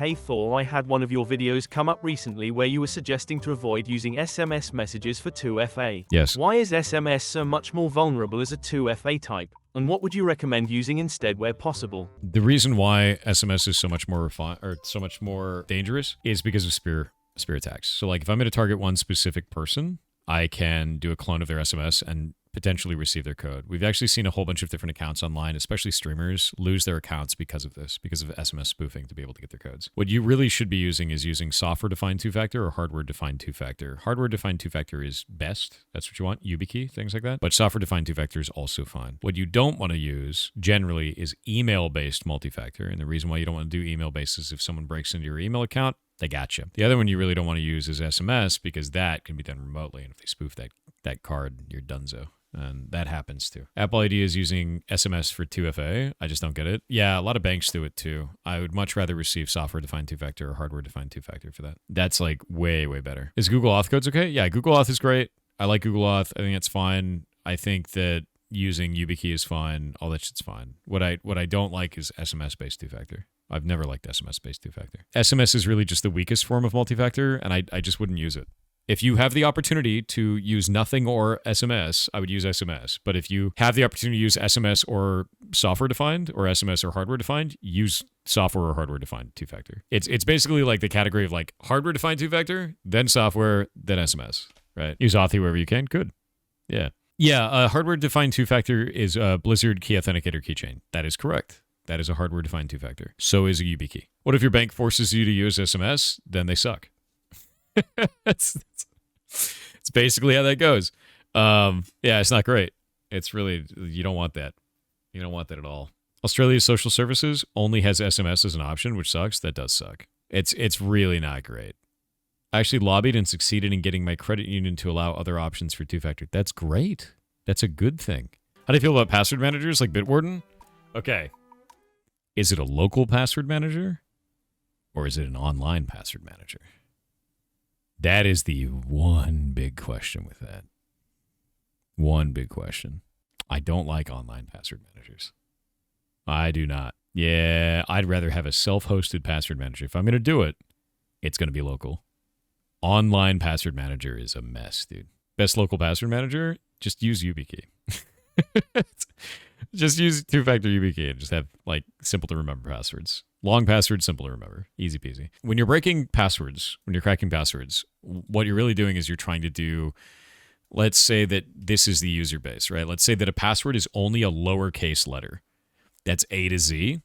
Hey Thor, I had one of your videos come up recently where you were suggesting to avoid using SMS messages for 2FA. Yes. Why is SMS so much more vulnerable as a 2FA type? And what would you recommend using instead where possible? The reason why SMS is so much more so much more dangerous is because of spear attacks. So like if I'm going to target one specific person, I can do a clone of their SMS and potentially receive their code. We've actually seen a whole bunch of different accounts online, especially streamers, lose their accounts because of this, because of SMS spoofing to be able to get their codes. What you really should be using is using software-defined two-factor or hardware-defined two-factor. Hardware-defined two-factor is best. That's what you want, YubiKey, things like that. But software-defined two-factor is also fine. What you don't want to use, generally, is email-based multi-factor. And the reason why you don't want to do email-based is if someone breaks into your email account, they got you. The other one you really don't want to use is SMS because that can be done remotely. And if they spoof that card, you're donezo. And that happens too. Apple ID is using SMS for 2FA. I just don't get it. Yeah, a lot of banks do it too. I would much rather receive software-defined two-factor or hardware-defined two-factor for that. That's like way, way better. Is Google Auth codes okay? Yeah, Google Auth is great. I like Google Auth. I think it's fine. I think that using YubiKey is fine. All that shit's fine. What I don't like is SMS-based two-factor. I've never liked SMS-based two-factor. SMS is really just the weakest form of multi-factor, and I just wouldn't use it. If you have the opportunity to use nothing or SMS, I would use SMS. But if you have the opportunity to use SMS or software-defined or SMS or hardware-defined, use software or hardware-defined two-factor. It's basically like the category of like hardware-defined two-factor, then software, then SMS, right? Use Authy wherever you can. Good. Yeah. Yeah, hardware-defined two-factor is a Blizzard Key Authenticator keychain. That is correct. That is a hardware-defined two-factor. So is a YubiKey. What if your bank forces you to use SMS? Then they suck. It's basically how that goes. Yeah, it's not great. It's really, you don't want that. You don't want that at all. Australia's social services only has SMS as an option, which sucks. That does suck. It's really not great. I actually lobbied and succeeded in getting my credit union to allow other options for two-factor. That's great. That's a good thing. How do you feel about password managers like Bitwarden? Okay. Is it a local password manager? Or is it an online password manager? That is the one big question with that. One big question. I don't like online password managers. I do not. Yeah, I'd rather have a self-hosted password manager. If I'm going to do it, it's going to be local. Online password manager is a mess, dude. Best local password manager? Just use YubiKey. Just use two-factor YubiKey and just have like simple to remember passwords. Long password, simple to remember. Easy peasy. When you're breaking passwords, when you're cracking passwords, what you're really doing is you're trying to do, let's say that this is the user base, right? Let's say that a password is only a lowercase letter. That's A to Z.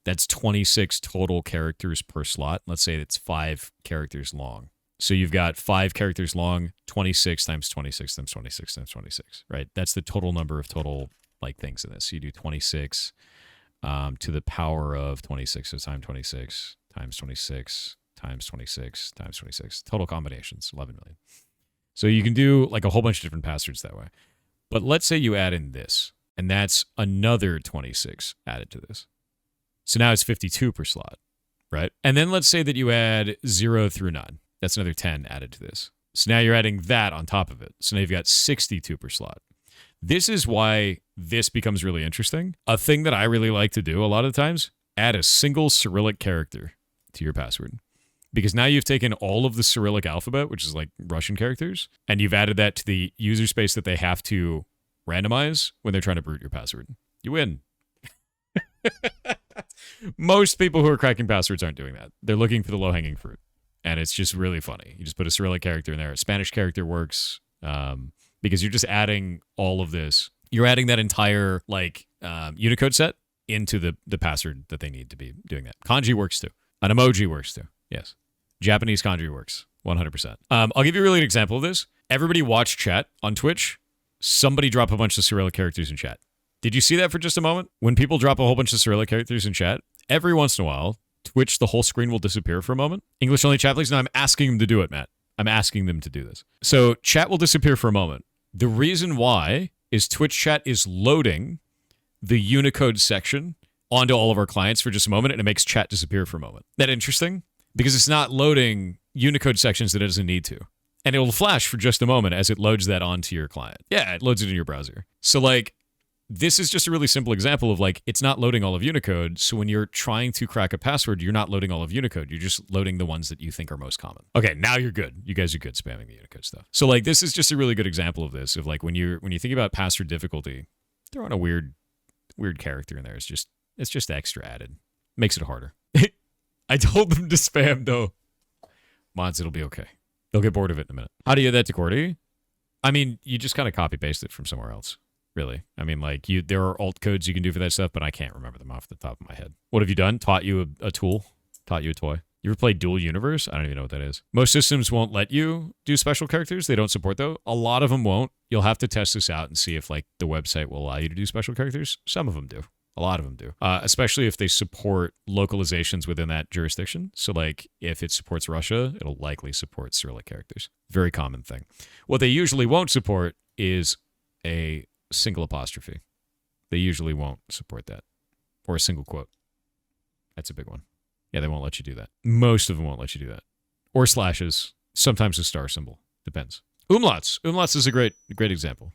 That's 26 total characters per slot. Let's say it's 5 characters long. So you've got 5 characters long, 26 times 26 times 26 times 26, right? That's the total number of total like things in this. So you do 26 to the power of 26, so times 26 times 26 times 26 times 26. Total combinations, 11 million. So you can do like a whole bunch of different passwords that way. But let's say you add in this, and that's another 26 added to this. So now it's 52 per slot, right? And then let's say that you add 0 through 9. That's another 10 added to this. So now you're adding that on top of it. So now you've got 62 per slot. This is why this becomes really interesting. A thing that I really like to do a lot of times, add a single Cyrillic character to your password. Because now you've taken all of the Cyrillic alphabet, which is like Russian characters, and you've added that to the user space that they have to randomize when they're trying to root your password. You win. Most people who are cracking passwords aren't doing that. They're looking for the low-hanging fruit. And it's just really funny. You just put a Cyrillic character in there. A Spanish character works. Because you're just adding all of this. You're adding that entire like Unicode set into the password that they need to be doing that. Kanji works too. An emoji works too. Yes. Japanese kanji works 100%. I'll give you a really good example of this. Everybody watch chat on Twitch. Somebody drop a bunch of Cyrillic characters in chat. Did you see that for just a moment? When people drop a whole bunch of Cyrillic characters in chat, every once in a while, Twitch, the whole screen will disappear for a moment. English only chat, please. No, I'm asking them to do it, Matt. I'm asking them to do this. So chat will disappear for a moment. The reason why is Twitch chat is loading the Unicode section onto all of our clients for just a moment, and it makes chat disappear for a moment. That interesting? Because it's not loading Unicode sections that it doesn't need to. And it will flash for just a moment as it loads that onto your client. Yeah, it loads it in your browser. So like, this is just a really simple example of like, it's not loading all of Unicode. So when you're trying to crack a password, you're not loading all of Unicode. You're just loading the ones that you think are most common. Okay, now you're good. You guys are good spamming the Unicode stuff. So like, this is just a really good example of this, of like, when you think about password difficulty, throw in a weird character in there. It's just extra added. Makes it harder. I told them to spam though. Mods, it'll be okay. They'll get bored of it in a minute. How do you add that to Cordy? I mean, you just kind of copy paste it from somewhere else. Really. I mean, like, there are alt codes you can do for that stuff, but I can't remember them off the top of my head. What have you done? Taught you a tool? Taught you a toy? You ever played Dual Universe? I don't even know what that is. Most systems won't let you do special characters. They don't support though. A lot of them won't. You'll have to test this out and see if like the website will allow you to do special characters. Some of them do. A lot of them do. Especially if they support localizations within that jurisdiction. So like if it supports Russia, it'll likely support Cyrillic characters. Very common thing. What they usually won't support is a single apostrophe. They usually won't support that. Or a single quote. That's a big one. Yeah, they won't let you do that. Most of them won't let you do that. Or slashes. Sometimes a star symbol. Depends. Umlauts. Umlauts is a great example.